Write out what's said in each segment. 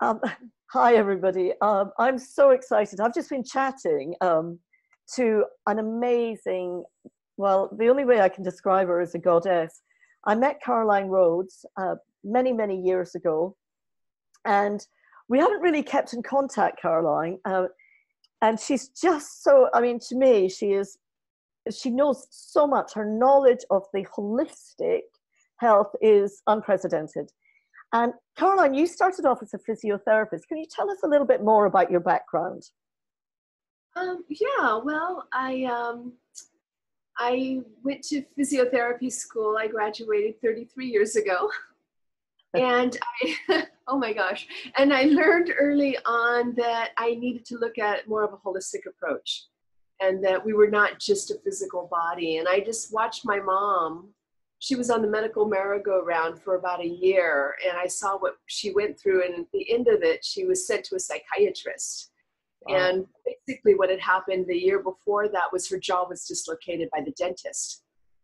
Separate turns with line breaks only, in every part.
Um, Hi, everybody. I'm so excited. I've just been chatting to an amazing, well, the only way I can describe her is a goddess. I met Caroline Rhodes many, many years ago, and we haven't really kept in contact, Caroline. And she's just so, I mean, to me, she knows so much. Her knowledge of the holistic health is unprecedented. And Caroline, you started off as a physiotherapist. Can you tell us a little bit more about your background?
Yeah, well, I went to physiotherapy school. I graduated 33 years ago, and oh my gosh, and I learned early on that I needed to look at more of a holistic approach, and that we were not just a physical body. And I just watched my mom. She was on the medical merry-go-round for about a year, and I saw what she went through. And at the end of it, she was sent to a psychiatrist.
Wow.
And basically what had happened the year before that was her jaw was dislocated by the dentist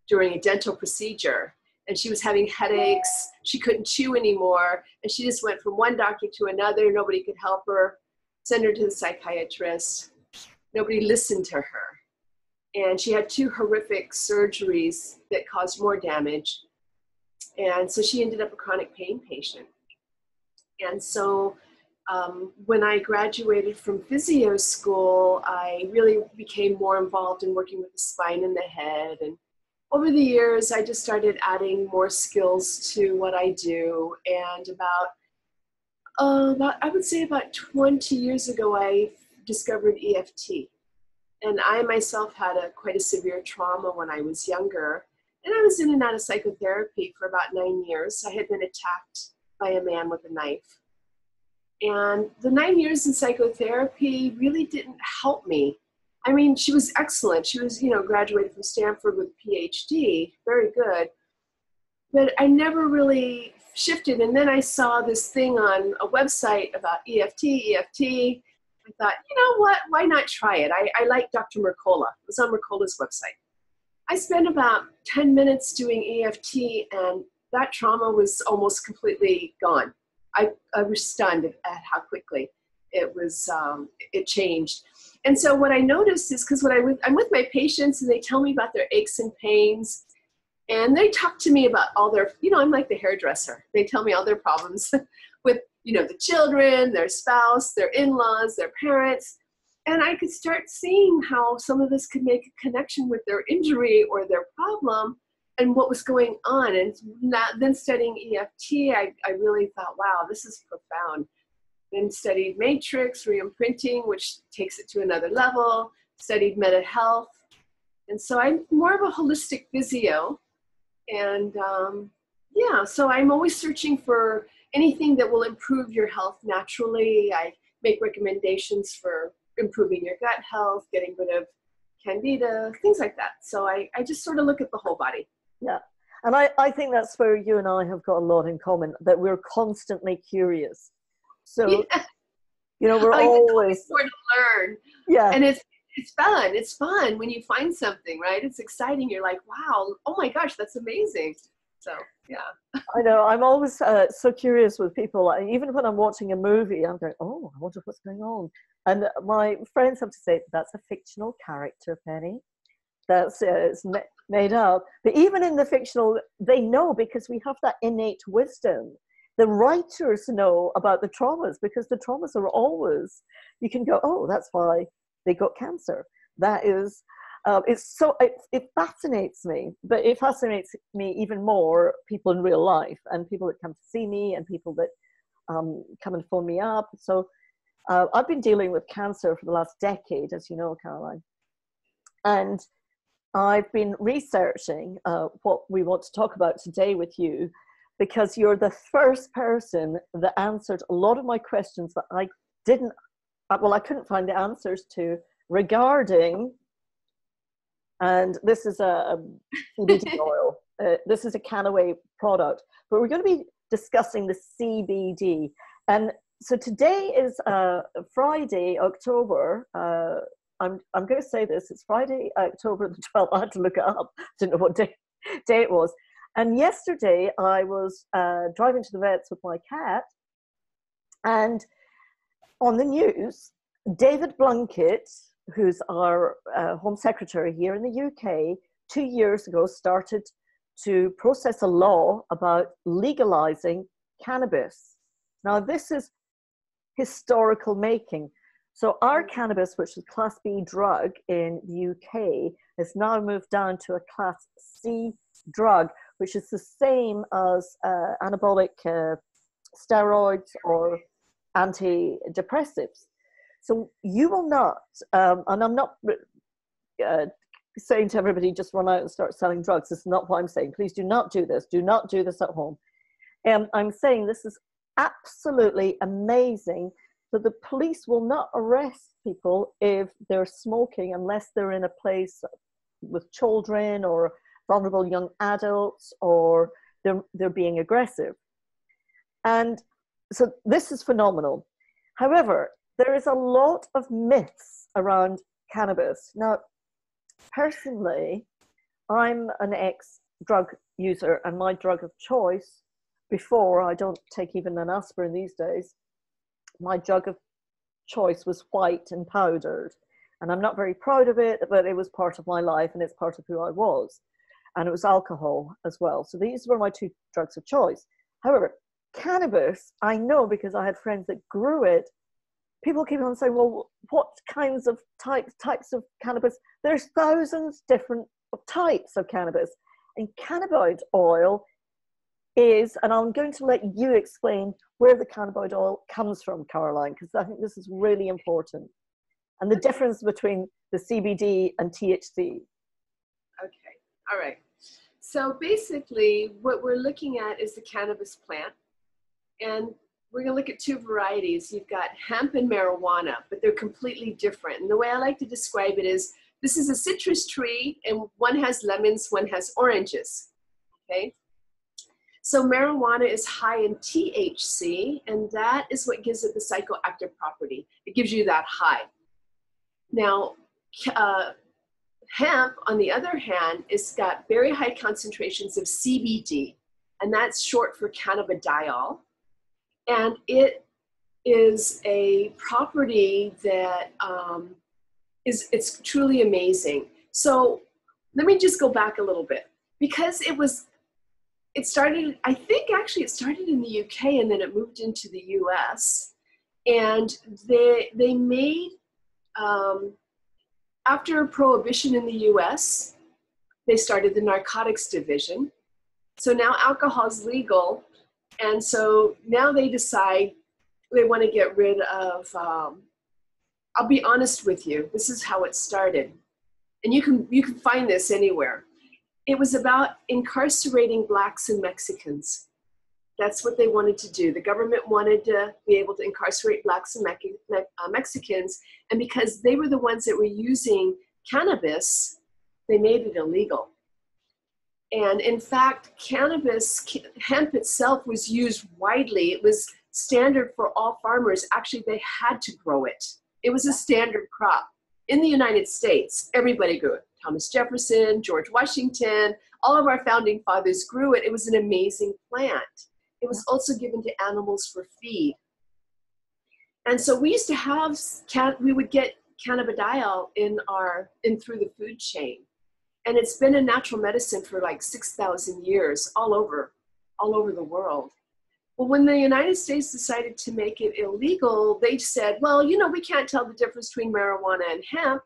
during a dental procedure. And she was having headaches. She couldn't chew anymore. And she just went from one doctor to another. Nobody could help her. Send her to the psychiatrist. Nobody listened to her. And she had two horrific surgeries that caused more damage. And so she ended up a chronic pain patient. And so when I graduated from physio school, I really became more involved in working with the spine and the head. And over the years, I just started adding more skills to what I do. And I would say about 20 years ago, I discovered EFT. And I myself had quite a severe trauma when I was younger. And I was in and out of psychotherapy for about 9 years. I had been attacked by a man with a knife. And the 9 years in psychotherapy really didn't help me. I mean, she was excellent. She was, graduated from Stanford with a PhD, very good. But I never really shifted. And then I saw this thing on a website about EFT. I thought, you know what, why not try it? I like Dr. Mercola. It was on Mercola's website. I spent about 10 minutes doing EFT, and that trauma was almost completely gone. I was stunned at how quickly it changed. And so what I noticed is, because I'm with my patients and they tell me about their aches and pains, and they talk to me about all their, I'm like the hairdresser. They tell me all their problems with, the children, their spouse, their in-laws, their parents. And I could start seeing how some of this could make a connection with their injury or their problem and what was going on. And then studying EFT, I really thought, wow, this is profound. Then studied matrix re-imprinting, which takes it to another level, studied meta health. And so I'm more of a holistic physio. And so I'm always searching for anything that will improve your health naturally. I make recommendations for improving your gut health, getting rid of candida, things like that. So I just sort of look at the whole body.
Yeah. And I think that's where you and I have got a lot in common, that we're constantly curious. So,
Yeah.
we're always
more to learn.
Yeah.
And it's fun. It's fun when you find something, right? It's exciting. You're like, wow, oh my gosh, that's amazing. So, yeah.
I know. I'm always so curious with people. Even when I'm watching a movie, I'm going, oh, I wonder what's going on. And my friends have to say, that's a fictional character, Penny. That's it's made up. But even in the fictional, they know, because we have that innate wisdom. The writers know about the traumas, because the traumas are always, you can go, oh, that's why they got cancer. That is, it fascinates me, but it fascinates me even more, people in real life and people that come to see me and people that come and phone me up. So I've been dealing with cancer for the last decade, as you know, Caroline. And I've been researching what we want to talk about today with you, because you're the first person that answered a lot of my questions that I couldn't find the answers to regarding, and this is a CBD oil. This is a Kannaway product, but we're going to be discussing the CBD. And so today is Friday, October. I'm going to say this. It's Friday, October the 12th. I had to look it up. Didn't know what day it was. And yesterday I was driving to the vets with my cat, And on the news, David Blunkett, who's our Home Secretary here in the UK, 2 years ago started to process a law about legalizing cannabis. Now, this is historical making. So our cannabis, which is Class B drug in the UK, has now moved down to a Class C drug, which is the same as anabolic steroids or antidepressives. So you will not, and I'm not saying to everybody, just run out and start selling drugs. This is not what I'm saying. Please do not do this. Do not do this at home. I'm saying this is absolutely amazing that the police will not arrest people if they're smoking unless they're in a place with children or vulnerable young adults, or they're being aggressive. And so this is phenomenal. However, there is a lot of myths around cannabis. Now, personally, I'm an ex-drug user, and my drug of choice before, I don't take even an aspirin these days, my drug of choice was white and powdered. And I'm not very proud of it, but it was part of my life and it's part of who I was. And it was alcohol as well. So these were my two drugs of choice. However, cannabis, I know because I had friends that grew it. People keep on saying, well, what kinds of types of cannabis? There's thousands different types of cannabis. And cannabinoid oil is, and I'm going to let you explain where the cannabinoid oil comes from, Caroline, because I think this is really important. And the difference between the CBD and THC.
Okay, all right. So basically what we're looking at is the cannabis plant. And we're going to look at two varieties. You've got hemp and marijuana, but they're completely different. And the way I like to describe it is, this is a citrus tree, and one has lemons, one has oranges, okay? So marijuana is high in THC, and that is what gives it the psychoactive property. It gives you that high. Now, hemp, on the other hand, it's got very high concentrations of CBD, and that's short for cannabidiol. And it is a property that it's truly amazing. So let me just go back a little bit, because it started, I think actually it started in the UK and then it moved into the US. And they made, after Prohibition in the US, they started the narcotics division. So now alcohol is legal. And so now they decide they want to get rid of, I'll be honest with you, this is how it started. And you can find this anywhere. It was about incarcerating Blacks and Mexicans. That's what they wanted to do. The government wanted to be able to incarcerate Blacks and Mexicans, and because they were the ones that were using cannabis, they made it illegal. And in fact, hemp itself was used widely. It was standard for all farmers. Actually, they had to grow it. It was a standard crop. In the United States, everybody grew it. Thomas Jefferson, George Washington, all of our founding fathers grew it. It was an amazing plant. It was also given to animals for feed. And so we used to have, we would get cannabidiol in through the food chain. And it's been a natural medicine for like 6,000 years all over the world. Well, when the United States decided to make it illegal, they said, well, you know, we can't tell the difference between marijuana and hemp.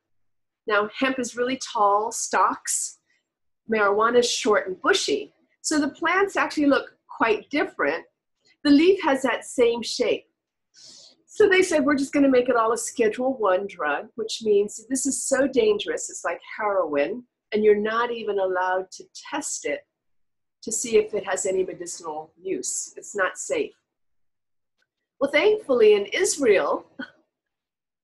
Now, hemp is really tall stalks. Marijuana is short and bushy. So the plants actually look quite different. The leaf has that same shape. So they said, we're just going to make it all a Schedule I drug, which means this is so dangerous. It's like heroin, and you're not even allowed to test it to see if it has any medicinal use. It's not safe. Well, thankfully in Israel,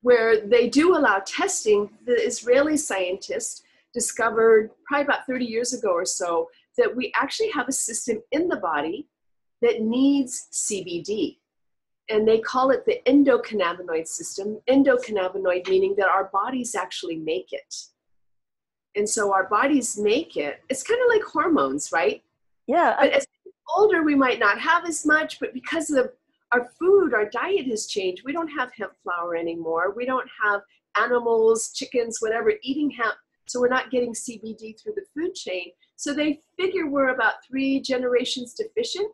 where they do allow testing, the Israeli scientists discovered probably about 30 years ago or so that we actually have a system in the body that needs CBD. And they call it the endocannabinoid system. Endocannabinoid meaning that our bodies actually make it. And so our bodies make it. It's kind of like hormones, right?
Yeah.
But as we get older, we might not have as much, but because of our food, our diet has changed. We don't have hemp flour anymore. We don't have animals, chickens, whatever, eating hemp. So we're not getting CBD through the food chain. So they figure we're about 3 generations deficient.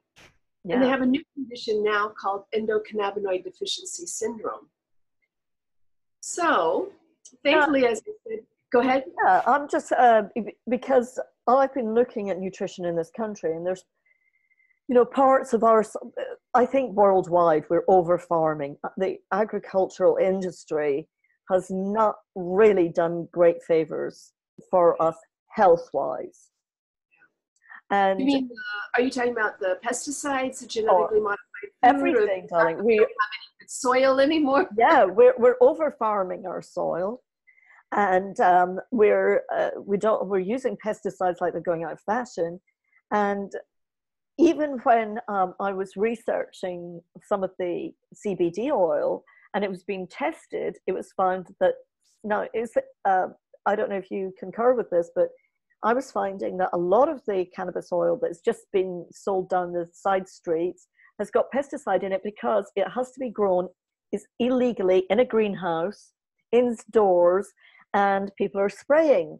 Yeah.
And they have a new condition now called endocannabinoid deficiency syndrome. So thankfully, as I said, go ahead.
Yeah, I'm just, because I've been looking at nutrition in this country, and there's, you know, parts of our, I think worldwide, we're over farming. The agricultural industry has not really done great favors for us health-wise. And
you mean, are you talking about the pesticides, the genetically modified food,
everything, darling? We
don't have any soil anymore.
Yeah, we're over farming our soil, and we're using pesticides like they're going out of fashion. And even when I was researching some of the CBD oil and it was being tested, it was found that now I don't know if you concur with this, but I was finding that a lot of the cannabis oil that's just been sold down the side streets has got pesticide in it because it has to be grown is illegally in a greenhouse, indoors, and people are spraying.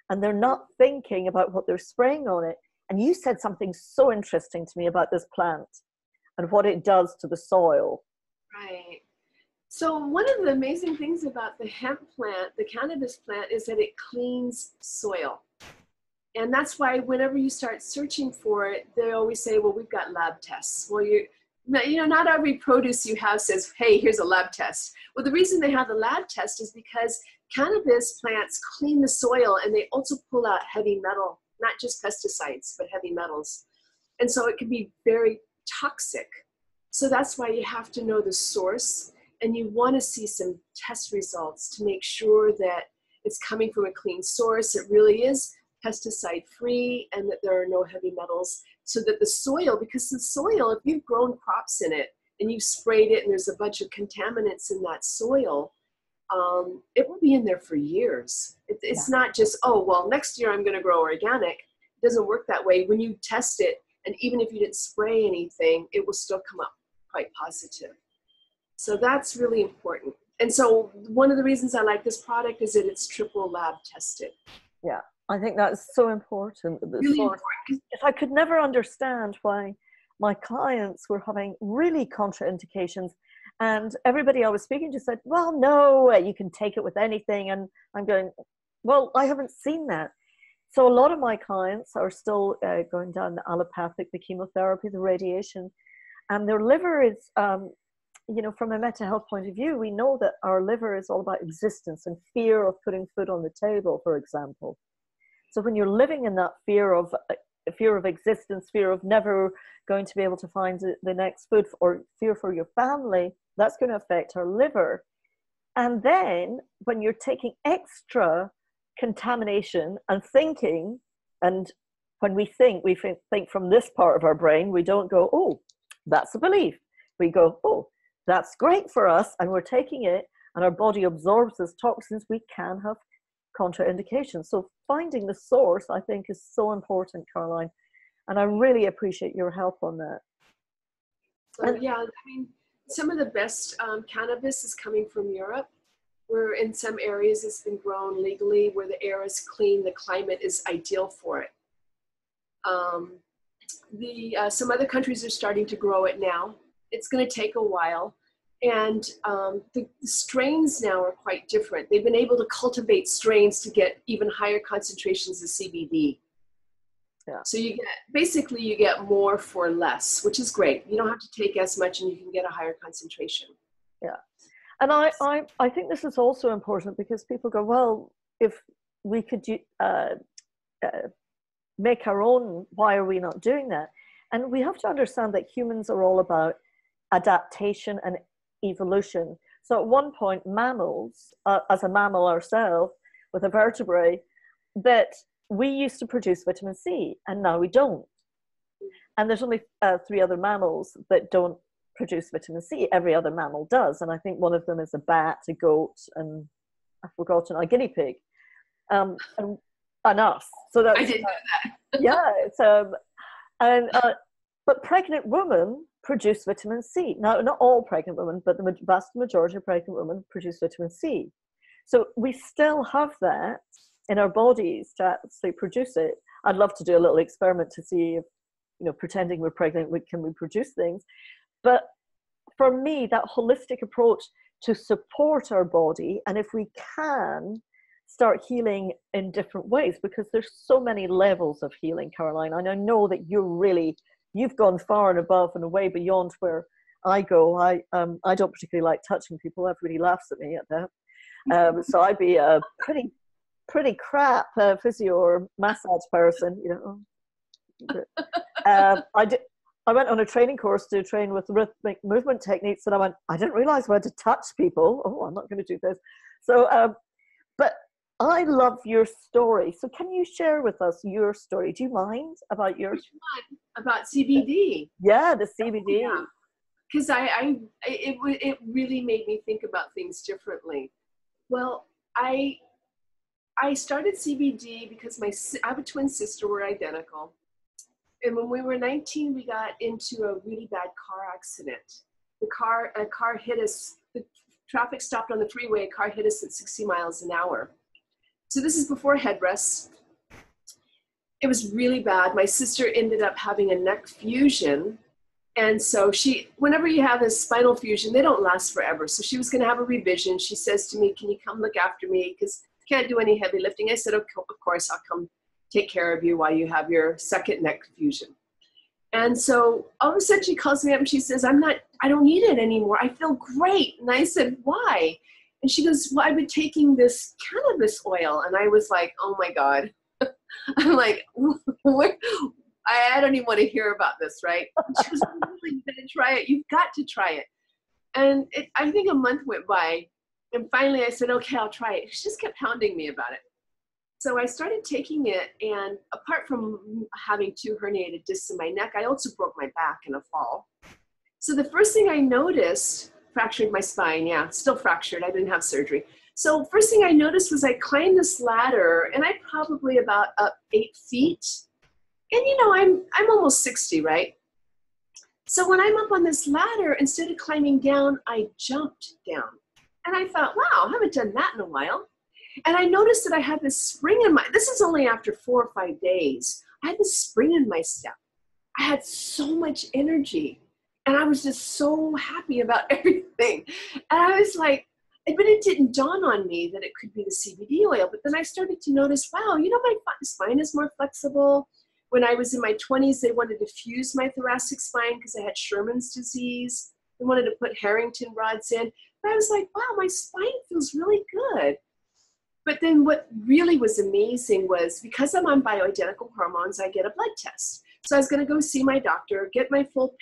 And they're not thinking about what they're spraying on it. And you said something so interesting to me about this plant and what it does to the soil.
Right. So one of the amazing things about the hemp plant, the cannabis plant, is that it cleans soil. And that's why whenever you start searching for it, they always say, well, we've got lab tests. Well, not every produce you have says, hey, here's a lab test. Well, the reason they have the lab test is because cannabis plants clean the soil and they also pull out heavy metal, not just pesticides, but heavy metals. And so it can be very toxic. So that's why you have to know the source, and you want to see some test results to make sure that it's coming from a clean source. It really is pesticide free and that there are no heavy metals, so that the soil, because the soil, if you've grown crops in it and you've sprayed it and there's a bunch of contaminants in that soil, it will be in there for years. It's not just, oh, well, next year I'm going to grow organic. It doesn't work that way. When you test it, and even if you didn't spray anything, it will still come up quite positive. So that's really important. And so one of the reasons I like this product is that it's triple lab tested.
Yeah, I think that's so important.
Really important.
I could never understand why my clients were having really contraindications. And everybody I was speaking to said, well, no, you can take it with anything. And I'm going, well, I haven't seen that. So a lot of my clients are still going down the allopathic, the chemotherapy, the radiation, and their liver is, from a mental health point of view, we know that our liver is all about existence and fear of putting food on the table, for example. So when you're living in that fear of existence, fear of never going to be able to find the next food, or fear for your family, that's going to affect our liver. And then when you're taking extra contamination and thinking, and when we think from this part of our brain, we don't go, oh, that's a belief. We go, oh, that's great for us, and we're taking it, and our body absorbs those toxins, we can have contraindications. So finding the source, I think, is so important, Caroline, and I really appreciate your help on that.
Yeah, I mean, some of the best cannabis is coming from Europe, where in some areas it's been grown legally, where the air is clean, the climate is ideal for it. Some other countries are starting to grow it now. It's going to take a while. And the strains now are quite different. They've been able to cultivate strains to get even higher concentrations of CBD. Yeah. So you get more for less, which is great. You don't have to take as much and you can get a higher concentration.
Yeah. And I think this is also important because people go, well, if we could make our own, why are we not doing that? And we have to understand that humans are all about adaptation and evolution. So at one point, mammals, as a mammal ourselves, with a vertebrae, that we used to produce vitamin C, and now we don't. And there's only 3 other mammals that don't produce vitamin C. Every other mammal does. And I think one of them is a bat, a goat, and I've forgotten, a guinea pig, and us. So that's,
I didn't know that.
Yeah. It's, But pregnant women produce vitamin C. Now, not all pregnant women, but the vast majority of pregnant women produce vitamin C. So we still have that in our bodies to actually produce it. I'd love to do a little experiment to see if, pretending we're pregnant, can we produce things? But for me, that holistic approach to support our body, and if we can start healing in different ways, because there's so many levels of healing, Caroline. And I know that you've gone far and above and way beyond where I go. I don't particularly like touching people. Everybody laughs at me at that. So I'd be a pretty crap physio or massage person, I went on a training course to train with rhythmic movement techniques, and I didn't realize we had to touch people. Oh, I'm not going to do this. So, but I love your story. So can you share with us your story? Do you mind about yours?
Which one? About CBD?
Yeah, the CBD.
Yeah. Because it really made me think about things differently. Well, I started CBD because I have a twin sister, we're identical. And when we were 19, we got into a really bad car accident. A car hit us, the traffic stopped on the freeway, a car hit us at 60 miles an hour. So this is before headrests. It was really bad. My sister ended up having a neck fusion. And so whenever you have a spinal fusion, they don't last forever. So she was going to have a revision. She says to me, can you come look after me? Because I can't do any heavy lifting. I said, okay, of course, I'll come take care of you while you have your second neck fusion. And so all of a sudden she calls me up and she says, I don't need it anymore. I feel great. And I said, why? And she goes, well, I've been taking this cannabis oil. And I was like, oh my God. I'm like, I don't even want to hear about this, right? And she goes, you're going to try it. You've got to try it. And I think a month went by. And finally I said, okay, I'll try it. She just kept hounding me about it. So I started taking it, and apart from having 2 herniated discs in my neck, I also broke my back in a fall. So the first thing I noticed, fractured my spine, yeah, still fractured, I didn't have surgery. So first thing I noticed was I climbed this ladder, and I'm probably about up 8 feet. And I'm almost 60, right? So when I'm up on this ladder, instead of climbing down, I jumped down. And I thought, wow, I haven't done that in a while. And I noticed that I had this spring in this is only after 4 or 5 days. I had this spring in my step. I had so much energy. And I was just so happy about everything. And I was like, but it didn't dawn on me that it could be the CBD oil. But then I started to notice, wow, my spine is more flexible. When I was in my 20s, they wanted to fuse my thoracic spine because I had Sherman's disease. They wanted to put Harrington rods in. But I was like, wow, my spine feels really good. But then what really was amazing was because I'm on bioidentical hormones, I get a blood test. So I was going to go see my doctor, get my full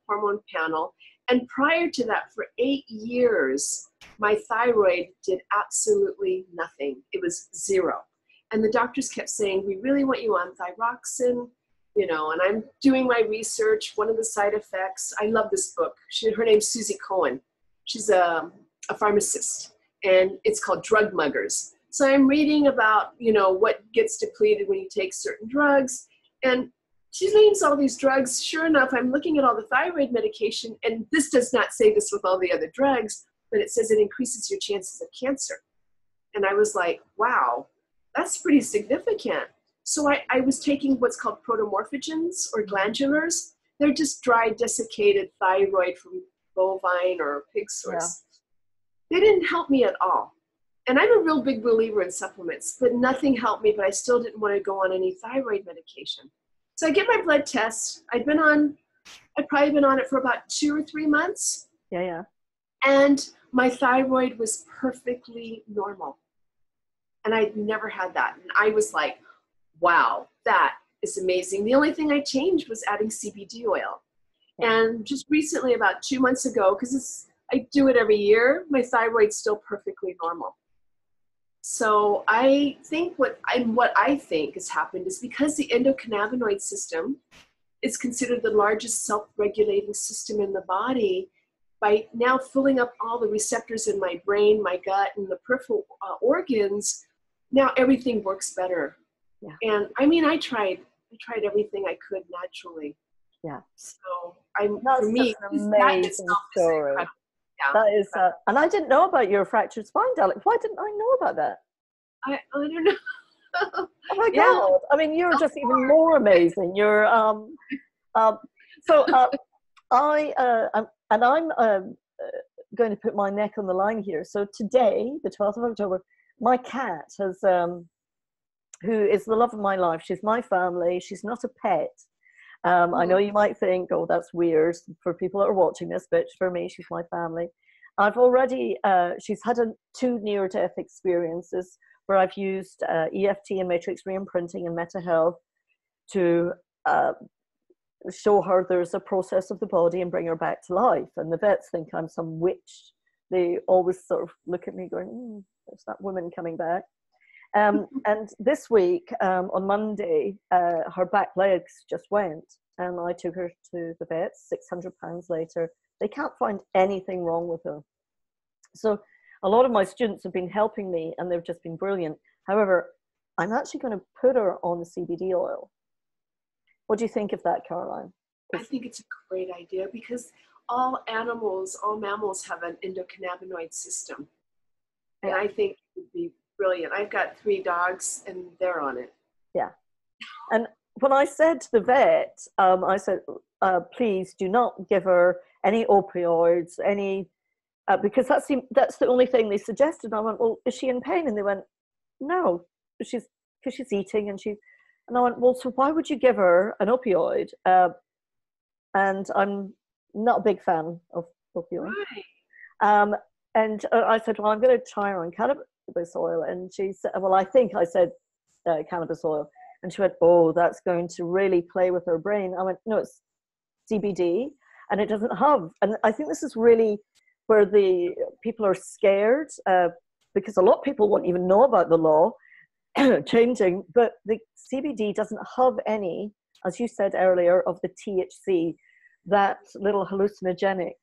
hormone panel. And prior to that, for 8 years, my thyroid did absolutely nothing. It was 0. And the doctors kept saying, we really want you on thyroxine, and I'm doing my research. One of the side effects, I love this book. Her name's Susie Cohen. She's a pharmacist, and it's called Drug Muggers. So I'm reading about, what gets depleted when you take certain drugs. And she names all these drugs. Sure enough, I'm looking at all the thyroid medication, and this does not say this with all the other drugs, but it says it increases your chances of cancer. And I was like, wow, that's pretty significant. So I was taking what's called protomorphogens or glandulars. They're just dry, desiccated thyroid from bovine or pig source. Yeah. They didn't help me at all. And I'm a real big believer in supplements, but nothing helped me, but I still didn't want to go on any thyroid medication. So I get my blood test. I'd probably been on it for about 2 or 3 months.
Yeah.
And my thyroid was perfectly normal. And I'd never had that. And I was like, wow, that is amazing. The only thing I changed was adding CBD oil. And just recently, about 2 months ago, because I do it every year, my thyroid's still perfectly normal. So I think what I think has happened is because the endocannabinoid system is considered the largest self-regulating system in the body, by now filling up all the receptors in my brain, my gut, and the peripheral organs, now everything works better. Yeah. And I mean, I tried everything I could naturally.
Yeah.
So
That's
for
just
me,
an
that in
amazing
itself is
story.
incredible. Yeah.
That is, and I didn't know about your fractured spine, Dalek. Why didn't I know about that?
I don't know.
Oh my
Yeah.
God. I mean, you're just even more amazing. You're, so I'm going to put my neck on the line here. So today, the 12th of October, my cat has, who is the love of my life. She's my family. She's not a pet. I know you might think, oh, that's weird for people that are watching this, but for me, she's my family. I've already, she's had two near-death experiences where I've used EFT and matrix reimprinting and meta health to show her there's a process of the body and bring her back to life. And the vets think I'm some witch. They always sort of look at me going, there's that woman coming back. And this week, on Monday, her back legs just went, and I took her to the vet. £600 later. They can't find anything wrong with her. So a lot of my students have been helping me, and they've just been brilliant. However, I'm actually going to put her on the CBD oil. What do you think of that, Caroline?
I think it's a great idea because all mammals have an endocannabinoid system. And I think it would be brilliant. I've got 3 dogs and they're on it.
Yeah. And when I said to the vet, I said, please do not give her any opioids, because that's the only thing they suggested. And I went, well, is she in pain? And they went, no, because she's eating and I went, well, so why would you give her an opioid? And I'm not a big fan of opioids.
Right.
And I said, well, I'm going to try her on cannabis oil. And she said, well, I think I said cannabis oil. And she went, oh, that's going to really play with her brain. I went, no, it's CBD, and it doesn't have. And I think this is really where the people are scared, because a lot of people won't even know about the law changing, but the CBD doesn't have any, as you said earlier, of the THC, that little hallucinogenic.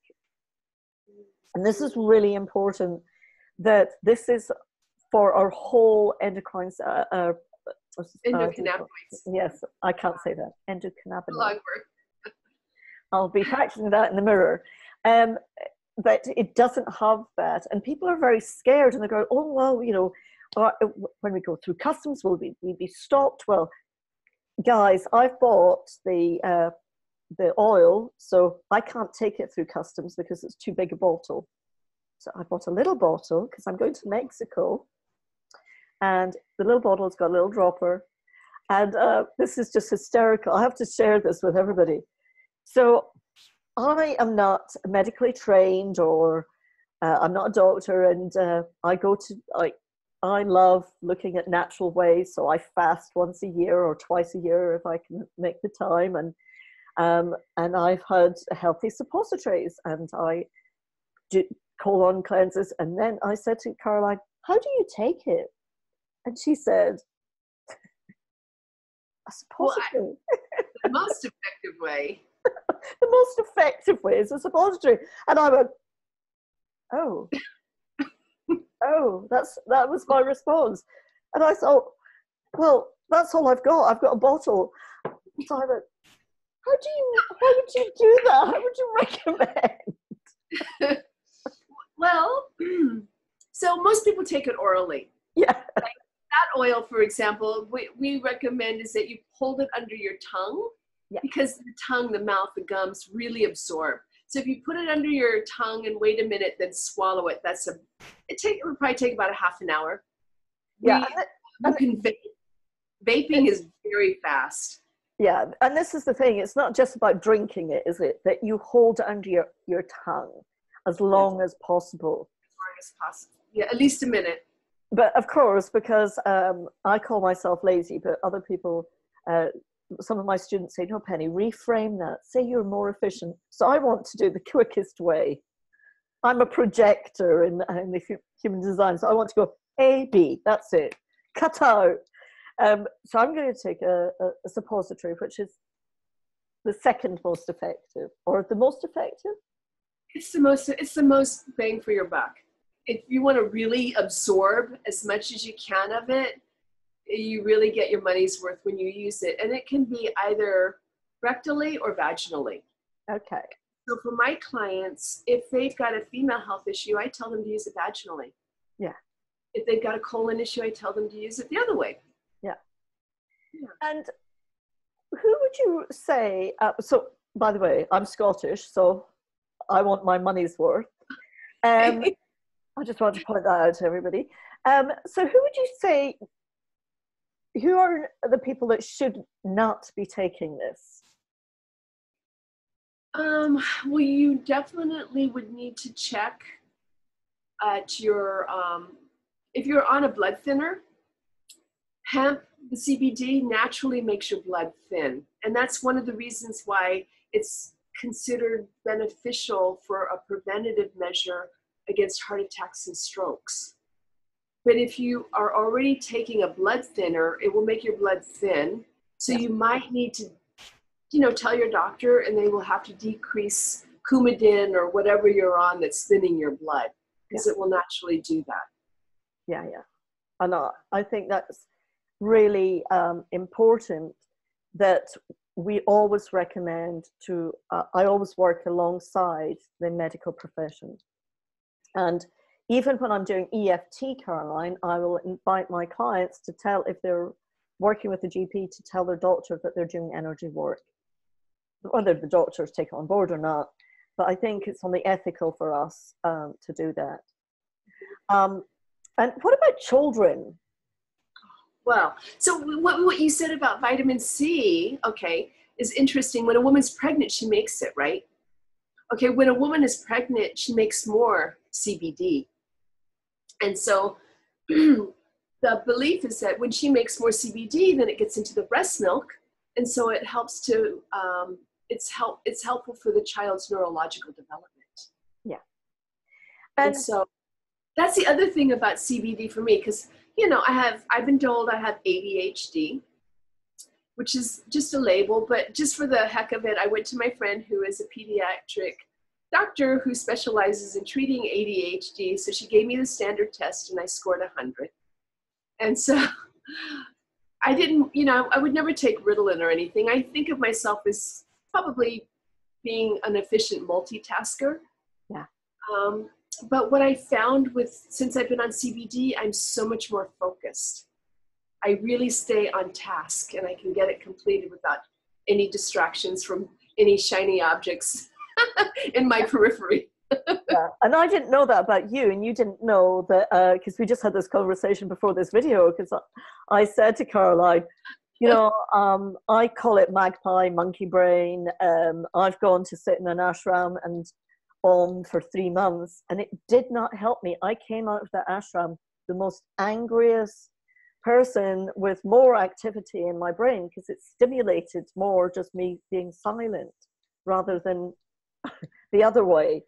And this is really important, that this is for our whole endocrine,
Endocannabinoids.
Yes, I can't say that. Endocannabinoid.
Long word.
I'll be practicing that in the mirror. But it doesn't have that. And people are very scared, and they go, oh, well, you know, when we go through customs, will we be stopped? Well, guys, I've bought the oil, so I can't take it through customs because it's too big a bottle. So I bought a little bottle because I'm going to Mexico, and the little bottle's got a little dropper, and this is just hysterical. I have to share this with everybody. So I am not medically trained, or I'm not a doctor, and I love looking at natural ways, so I fast once a year or twice a year if I can make the time, and I've had healthy suppositories, and I do colon cleanses. And then I said to Caroline, how do you take it? And she said, a suppository.
Well, the most effective way.
The most effective way is a suppository. And I went, oh, that was my response. And I thought, well, that's all I've got. I've got a bottle. So I went, why would you do that? How would you recommend?
Well, so most people take it orally.
Yeah.
Like that oil, for example, we recommend is that you hold it under your tongue, because the tongue, the mouth, the gums really absorb. So if you put it under your tongue and wait a minute, then swallow it. It would probably take about a half an hour.
Yeah.
You can vape. Vaping is very fast. Yeah,
and this is the thing. It's not just about drinking it, is it? That you hold it under your tongue as long as possible.
As long as possible. Yeah, at least a minute.
But of course, because I call myself lazy, but other people, some of my students say, no, Penny, reframe that. Say you're more efficient. So I want to do the quickest way. I'm a projector in the human design. So I want to go A, B, that's it. Cut out. So I'm going to take a suppository, which is the second most effective, or the most effective?
It's the most bang for your buck. If you want to really absorb as much as you can of it, you really get your money's worth when you use it. And it can be either rectally or vaginally.
Okay.
So for my clients, if they've got a female health issue, I tell them to use it vaginally.
Yeah.
If they've got a colon issue, I tell them to use it the other way.
Yeah. And who would you say, so by the way, I'm Scottish, so I want my money's worth. I just want to point that out to everybody. So who would you say, who are the people that should not be taking this?
Well, you definitely would need to check at your, if you're on a blood thinner, hemp, the CBD naturally makes your blood thin. And that's one of the reasons why it's considered beneficial for a preventative measure against heart attacks and strokes. But if you are already taking a blood thinner, it will make your blood thin. So you might need to, tell your doctor, and they will have to decrease Coumadin or whatever you're on that's thinning your blood, because it will naturally do that.
Yeah. And I think that's really important, that we always recommend to, I always work alongside the medical profession. And even when I'm doing EFT, Caroline, I will invite my clients to tell, if they're working with a GP, to tell their doctor that they're doing energy work, whether the doctors take it on board or not. But I think it's only ethical for us to do that. And what about children?
Well, so what you said about vitamin C, okay, is interesting. When a woman's pregnant, she makes it, right? Okay, when a woman is pregnant, she makes more CBD. And so the belief is that when she makes more CBD, then it gets into the breast milk. And so it helps to, it's helpful for the child's neurological development. Yeah. And so that's the other thing about CBD for me, because, I've been told I have ADHD, which is just a label, but just for the heck of it, I went to my friend who is a pediatric doctor who specializes in treating ADHD. So she gave me the standard test and I scored 100. And so I didn't, I would never take Ritalin or anything. I think of myself as probably being an efficient multitasker.
Yeah.
But what I found since I've been on CBD, I'm so much more focused. I really stay on task and I can get it completed without any distractions from any shiny objects in my periphery.
Yeah, and I didn't know that about you, and you didn't know that, because we just had this conversation before this video, because I said to Caroline, I call it magpie monkey brain. I've gone to sit in an ashram and for 3 months, and it did not help me. I came out of the ashram the most angriest person, with more activity in my brain, because it stimulated more just me being silent rather than the other way.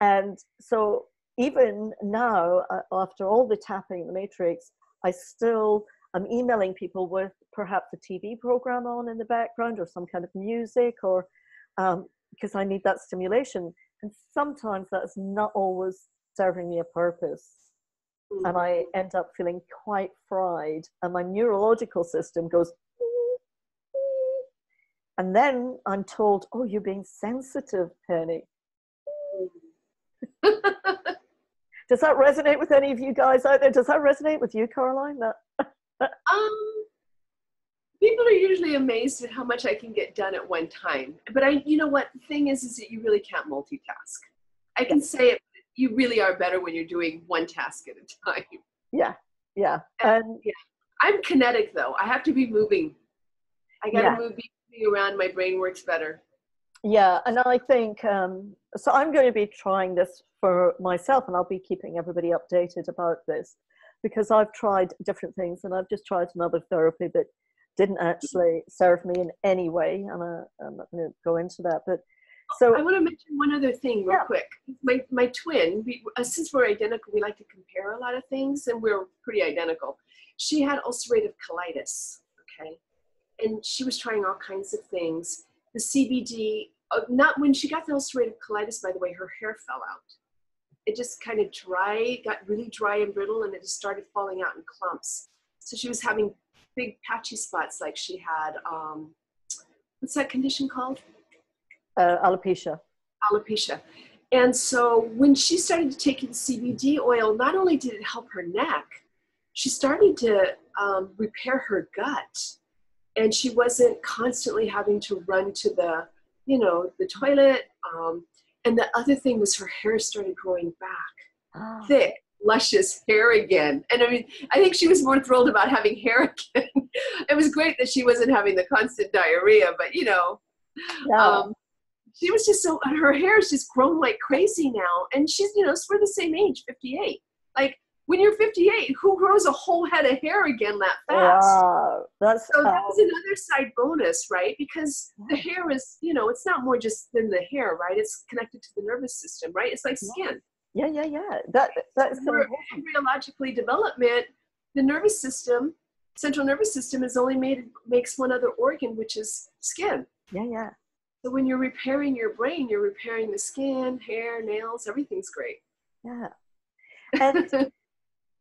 And so even now, after all the tapping in the matrix, I still am emailing people with perhaps a TV program on in the background or some kind of music, or because I need that stimulation. And sometimes that's not always serving me a purpose. And I end up feeling quite fried, and my neurological system goes, and then I'm told, oh, you're being sensitive, Penny. Does that resonate with any of you guys out there? Does that resonate with you, Caroline?
People are usually amazed at how much I can get done at one time. But the thing is that you really can't multitask. I can say it, you really are better when you're doing one task at a time.
Yeah.
And I'm kinetic though. I have to be moving. I got to be moving around. My brain works better. Yeah,
and I think, so I'm going to be trying this for myself, and I'll be keeping everybody updated about this, because I've tried different things, and I've just tried another therapy that didn't actually serve me in any way, and I'm not going to go into that. But so
I want to mention one other thing real quick. My twin, since we're identical, we like to compare a lot of things, and we're pretty identical. She had ulcerative colitis, okay? And she was trying all kinds of things. The CBD, not when she got the ulcerative colitis, by the way, her hair fell out. It just kind of got really dry and brittle, and it just started falling out in clumps. So she was having big patchy spots, like she had what's that condition called?
Alopecia.
Alopecia. And so when she started taking CBD oil, not only did it help her neck, she started to repair her gut. And she wasn't constantly having to run to the, the toilet. And the other thing was her hair started growing back, thick, luscious hair again. And I mean, I think she was more thrilled about having hair again. It was great that she wasn't having the constant diarrhea, but
Yeah.
she was just so, her hair has just grown like crazy now. And she's, we're the same age, 58. Like, when you're 58, who grows a whole head of hair again that fast?
Wow.
So that was another side bonus, right? Because the hair is, it's not more just than the hair, right? It's connected to the nervous system, right? It's like skin.
Yeah. That's
For embryologically development, the nervous system, central nervous system, is only makes one other organ, which is skin.
Yeah.
So when you're repairing your brain, you're repairing the skin, hair, nails, everything's great.
Yeah. And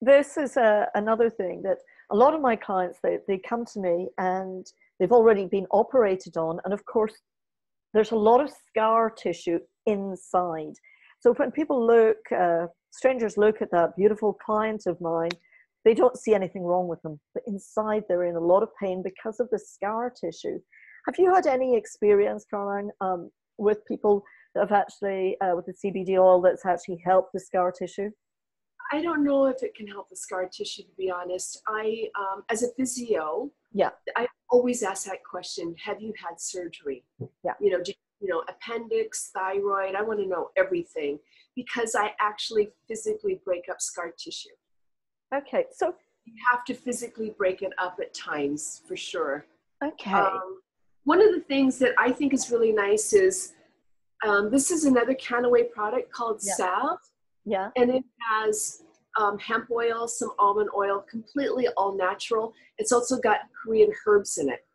this is another thing that a lot of my clients, they come to me and they've already been operated on. And of course, there's a lot of scar tissue inside. So when people look, strangers look at that beautiful client of mine, they don't see anything wrong with them. But inside, they're in a lot of pain because of the scar tissue. Have you had any experience, Caroline, with people that have actually, with the CBD oil that's actually helped the scar tissue?
I don't know if it can help the scar tissue, to be honest. I, as a physio, I always ask that question: have you had surgery?
Yeah.
Appendix, thyroid. I want to know everything, because I actually physically break up scar tissue.
Okay, so
you have to physically break it up at times, for sure.
Okay.
One of the things that I think is really nice is this is another Kannaway product called Salve.
Yeah.
And it has hemp oil, some almond oil, completely all natural. It's also got Korean herbs in it.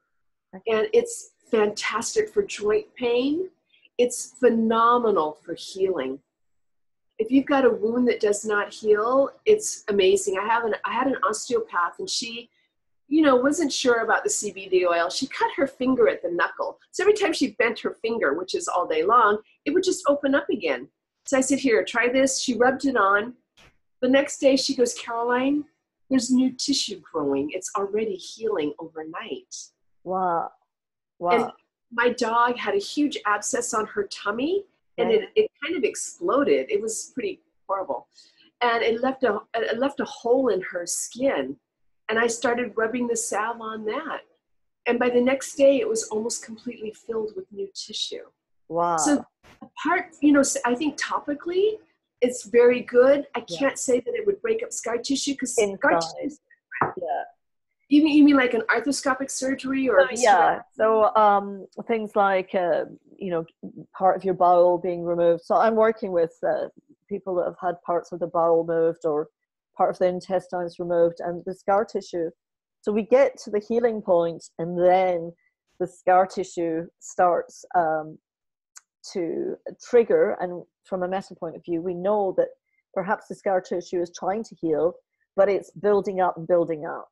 Okay. And it's fantastic for joint pain. It's phenomenal for healing. If you've got a wound that does not heal, it's amazing. I had an osteopath, and she, wasn't sure about the CBD oil. She cut her finger at the knuckle. So every time she bent her finger, which is all day long, it would just open up again. So I said, here, try this. She rubbed it on. The next day she goes, Caroline, there's new tissue growing. It's already healing overnight.
Wow.
And my dog had a huge abscess on her tummy, and it kind of exploded. It was pretty horrible. And it left a hole in her skin. And I started rubbing the salve on that. And by the next day, it was almost completely filled with new tissue.
Wow.
So I think topically it's very good. I can't say that it would break up scar tissue, because scar tissue.
Yeah.
You mean like an arthroscopic surgery or?
So things like part of your bowel being removed. So I'm working with people that have had parts of the bowel moved or part of the intestines removed, and the scar tissue. So we get to the healing point, and then the scar tissue starts to trigger. And from a meta point of view, we know that perhaps the scar tissue is trying to heal, but it's building up and building up.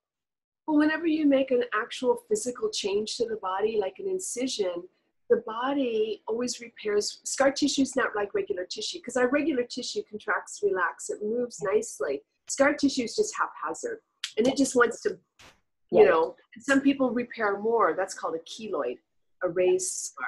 Well, whenever you make an actual physical change to the body, like an incision, the body always repairs. Scar tissue is not like regular tissue, because our regular tissue contracts, relax, it moves nicely. Scar tissue is just haphazard, and it just wants to, some people repair more. That's called a keloid, a raised scar.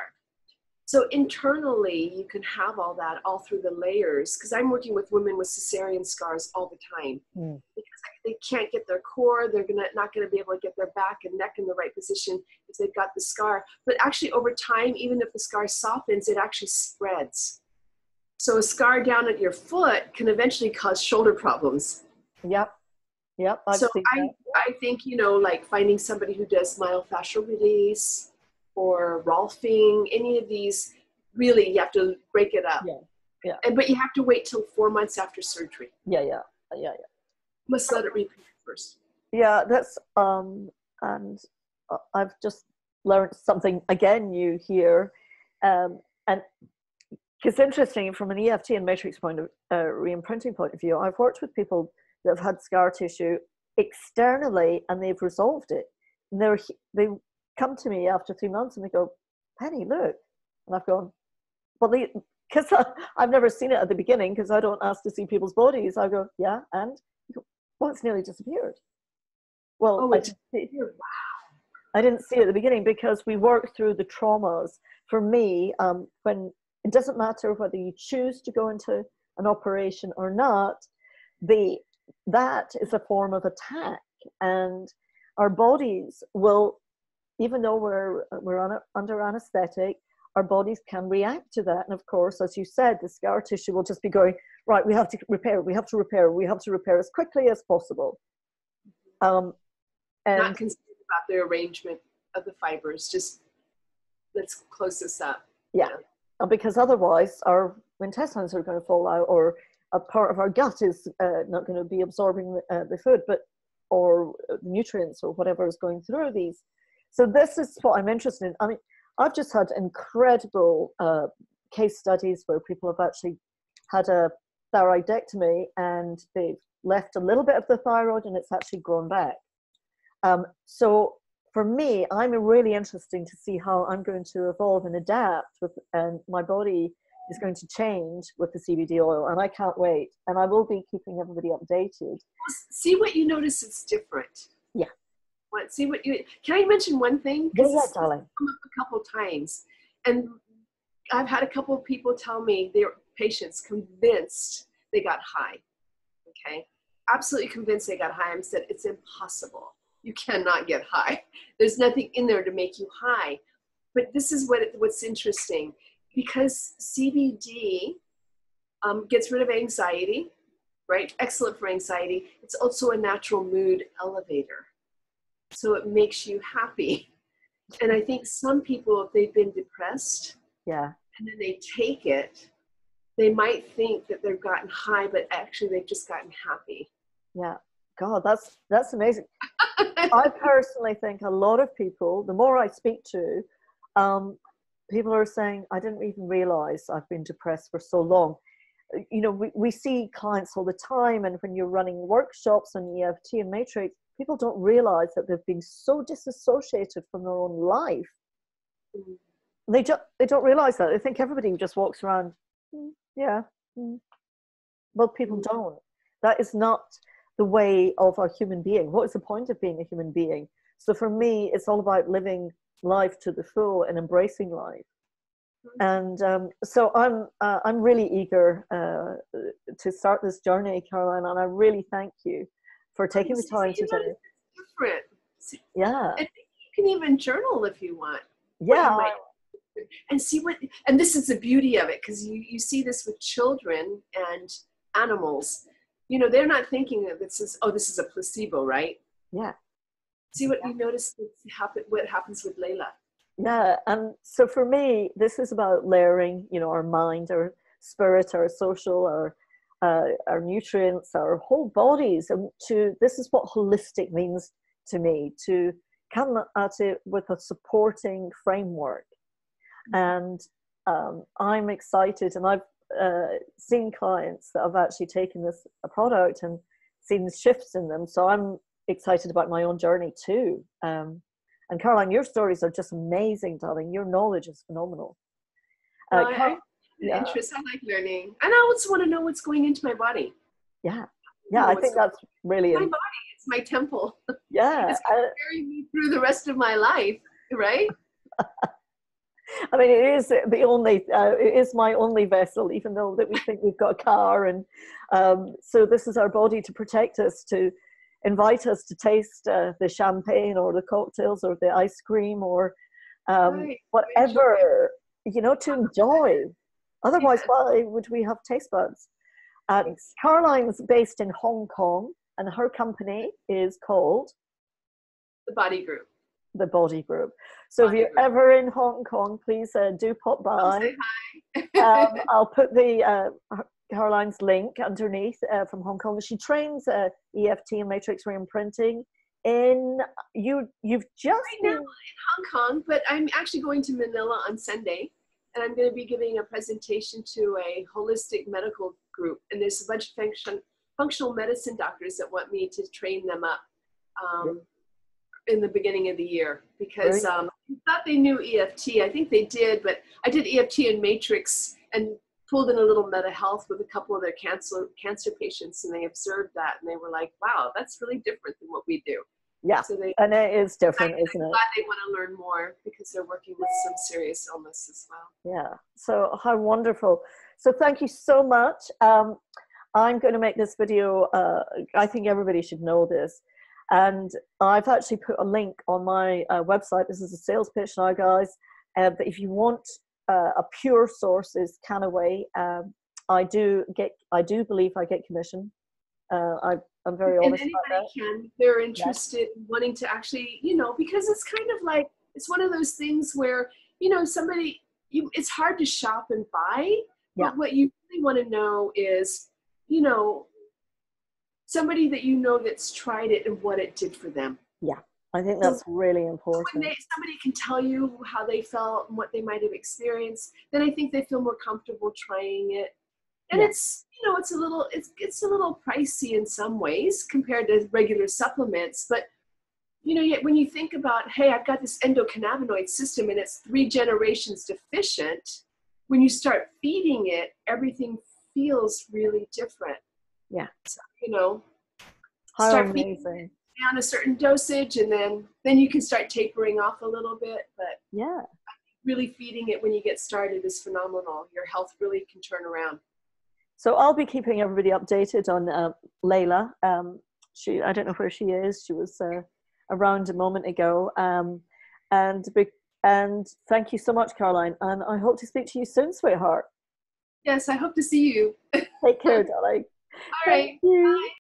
So internally, you can have all that all through the layers, because I'm working with women with cesarean scars all the time, because they can't get their core. They're not going to be able to get their back and neck in the right position if they've got the scar. But actually, over time, even if the scar softens, it actually spreads. So a scar down at your foot can eventually cause shoulder problems.
Yep.
So I think, like finding somebody who does myofascial release or Rolfing, any of these, really, you have to break it up.
Yeah.
But you have to wait till 4 months after surgery.
Yeah.
Must let it repair first.
Yeah, that's and I've just learned something again new here, and it's interesting from an EFT and matrix point of re-imprinting point of view. I've worked with people that have had scar tissue externally, and they've resolved it. And they come to me after 3 months, and they go, Penny, look. And I've gone, well, because I've never seen it at the beginning because I don't ask to see people's bodies. I go, yeah, and you go, well, it's nearly disappeared. Well,
Oh, it's wow.
I didn't see it at the beginning because we work through the traumas. For me, when it doesn't matter whether you choose to go into an operation or not, that is a form of attack, and our bodies will, even though we're under anesthetic, our bodies can react to that. And of course, as you said, the scar tissue will just be going, right, we have to repair, we have to repair, we have to repair as quickly as possible. And
not concerned about the arrangement of the fibers, just let's close this up.
Yeah, because otherwise our intestines are going to fall out, or a part of our gut is not going to be absorbing the food, or nutrients or whatever is going through these. So this is what I'm interested in. I mean, I've just had incredible case studies where people have actually had a thyroidectomy and they've left a little bit of the thyroid and it's actually grown back. So for me, I'm really interested to see how I'm going to evolve and adapt and my body is going to change with the CBD oil, and I can't wait. And I will be keeping everybody updated.
See what you notice is different.
Yeah.
Can I mention one thing?
Yeah, darling.
Come up a couple times, and I've had a couple of people tell me their patients convinced they got high. Okay, absolutely convinced they got high. I said it's impossible. You cannot get high. There's nothing in there to make you high. But this is what's interesting, because CBD gets rid of anxiety, right? Excellent for anxiety. It's also a natural mood elevator. So it makes you happy. And I think some people, if they've been depressed, and then they take it, they might think that they've gotten high, but actually they've just gotten happy.
Yeah. God, that's amazing. I personally think a lot of people, the more I speak to, people are saying, I didn't even realize I've been depressed for so long. You know, we see clients all the time, and when you're running workshops on EFT and Matrix, people don't realize that they've been so disassociated from their own life. They don't realize that. They think everybody just walks around, Well, people don't. That is not the way of a human being. What is the point of being a human being? So for me, it's all about living life to the full and embracing life. And so I'm really eager to start this journey, Caroline, and I really thank you for taking the time today.
It's different.
Yeah.
I think you can even journal if you want.
Yeah.
And see and this is the beauty of it, because you see this with children and animals. You know, they're not thinking that this is a placebo, right?
Yeah.
See what you notice what happens with Layla.
Yeah, and so for me, this is about layering, you know, our mind, our spirit, our social, our nutrients, our whole bodies. And this is what holistic means to me, to come at it with a supporting framework. And I'm excited, and I've seen clients that have actually taken this product and seen shifts in them. So I'm excited about my own journey too. And Caroline, your stories are just amazing, darling. Your knowledge is phenomenal.
I have interest. I like learning, and I also want to know what's going into my body.
Yeah, I think that's really
my body. It's my temple.
Yeah,
it's going to carry me through the rest of my life, right?
I mean, it is my only vessel, even though that we think we've got a car, and so this is our body to protect us, to invite us to taste the champagne or the cocktails or the ice cream or whatever, you know, to enjoy. Otherwise, why would we have taste buds? Caroline's based in Hong Kong, and her company is called
The Body Group.
The Body Group. So if you're ever in Hong Kong, please do pop by.
Say hi.
I'll put the Caroline's link underneath from Hong Kong. She trains EFT and matrix reimprinting. You've just
right now in Hong Kong, but I'm actually going to Manila on Sunday, and I'm going to be giving a presentation to a holistic medical group, and there's a bunch of functional medicine doctors that want me to train them up in the beginning of the year, because thought they knew EFT. I think they did, but I did EFT and Matrix and pulled in a little meta health with a couple of their cancer patients, and they observed that, and they were like, wow, that's really different than what we do.
Yeah,
so
and it is different, isn't
I'm
it?
glad they want to learn more because they're working with some serious illness as well.
Yeah, so how wonderful. So thank you so much. I'm going to make this video, I think everybody should know this. And I've actually put a link on my website. This is a sales pitch now, guys. But if you want a pure source, is Kannaway. I do believe I get commission. I'm very honest
and
about that.
can, they're interested in wanting to actually, because it's kind of like, it's one of those things where, somebody, it's hard to shop and buy, but what you really want to know is, somebody that that's tried it and what it did for them.
Yeah, I think that's really important.
When somebody can tell you how they felt and what they might have experienced, then I think they feel more comfortable trying it. And it's, it's a little pricey in some ways compared to regular supplements, but yet when you think about, hey, I've got this endocannabinoid system and it's 3 generations deficient, when you start feeding it, everything feels really different.
Yeah.
So,
how
start
amazing.
feeding down a certain dosage, and then you can start tapering off a little bit. But
yeah,
really feeding it when you get started is phenomenal. Your health really can turn around.
So I'll be keeping everybody updated on Layla. I don't know where she is. She was around a moment ago. And thank you so much, Caroline. And I hope to speak to you soon, sweetheart.
Yes, I hope to see you.
Take care, darling.
All right.
Thank you.
Bye.